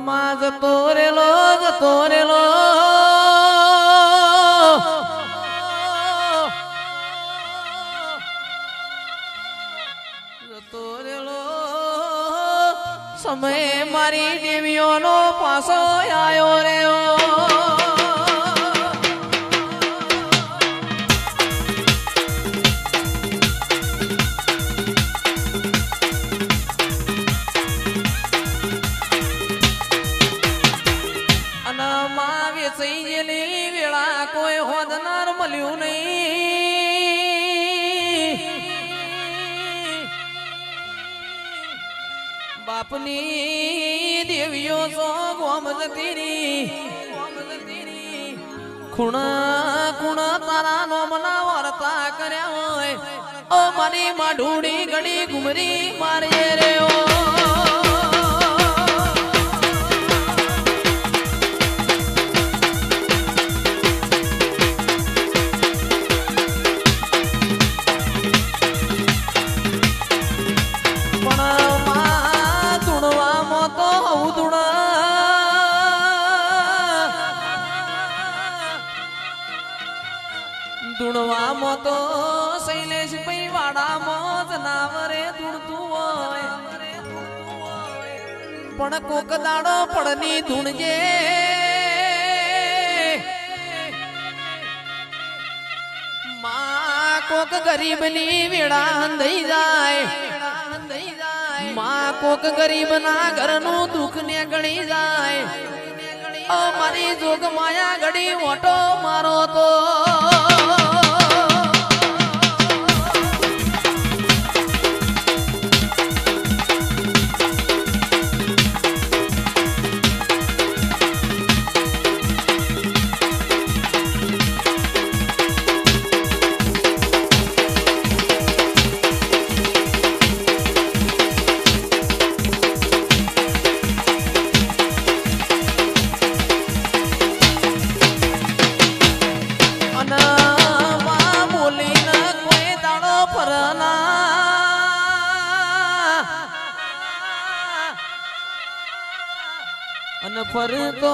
માં જતો રેલો જતો રેલો જતો રેલો સમય મારી દેવીઓનો પાસો આયો રેયો કોઈ હોદનાર મળ્યું નહીં બાપની દેવીઓ સો ગોમ જતી ખૂણા ખૂણા તારા નો મના વર્તા કર્યા હોય ઓ મારી માઢુડી ગડી ઘુમરી મારે રે ધૂણવામાં તો શૈલેષ ભાઈ વાડામાં જનાવરે ધૂણતું હોય પણ કોક દાડો પડની ધૂણજે માં કોક ગરીબની વેળા હંધાઈ જાય માં કોક ગરીબના ઘરનું દુઃખ ને ગણી જાય મારી જોગ માયા ઘડી ઓટો મારો તો અને ફરતો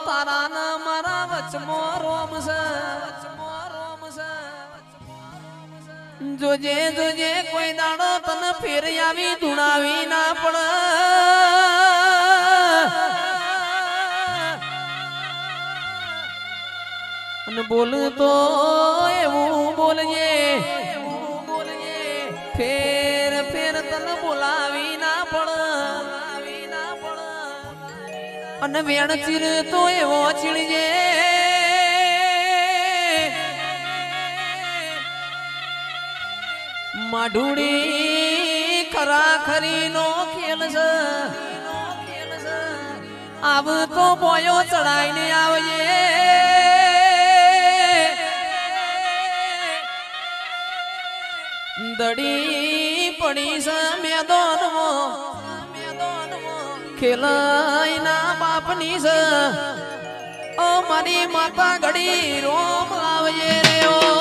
તારા ના મારા વચમો રોમ છે જોજે જોજે કોઈ દાડો તને ફેર આવી ધૂણાવી ના પડ અને બોલતો એવું બોલજે ફેર ફેર તને બોલાવી ના પડ અને વેણ ચીર તો એવો ચીળજે માઢુડી ખરા ખરી નો ખેલ છે આવ તો બોયો ચડાઈને આવજે દડી પડી છે મેદાનમાં ખેલાઈ ના બાપની છે ઓ મારી માતા ઘડી રોમ આવજે રે ઓ